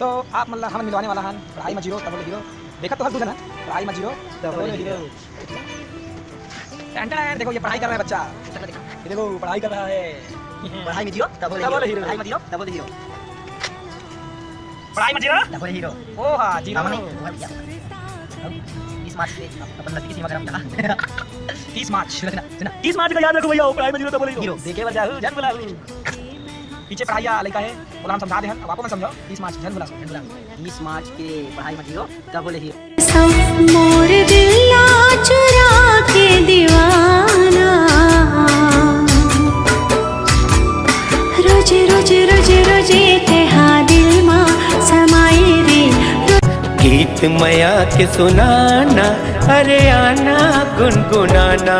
तो आप मतलब हम मिलवाने वाला हन पढ़ाई में जीरो तब बोले हीरो देखा तो हर दूसरा ना पढ़ाई में जीरो तब बोले हीरो। देखो ये पढ़ाई कर रहा है बच्चा, ये देखो पढ़ाई कर रहा है। पढ़ाई में जीरो तब बोले हीरो, पढ़ाई में जीरो तब बोले हीरो, पढ़ाई में जीरो तब बोले हीरो। ओ हाँ जीरो। 30 मार्च से अपन नजदीकी सीमा ग्राम था। 30 मार्च 30 मार्च का याद रखो भैया, पढ़ाई में जीरो तब बोले हीरो देखे बजा जन बुला पीछे पढ़ाई लड़का है बोला हम समझा दे अब आपको मैं समझाओ। 30 मार्च जन बुला 30 मार्च के पढ़ाई में जीरो तब बोले हीरो। मोर दिला चुरा के दीवाना रोजे रोजे रोजे रोजे तेहा दिल मा समाये रे। गीत मया के सुनाना, अरे आना गुनगुनाना।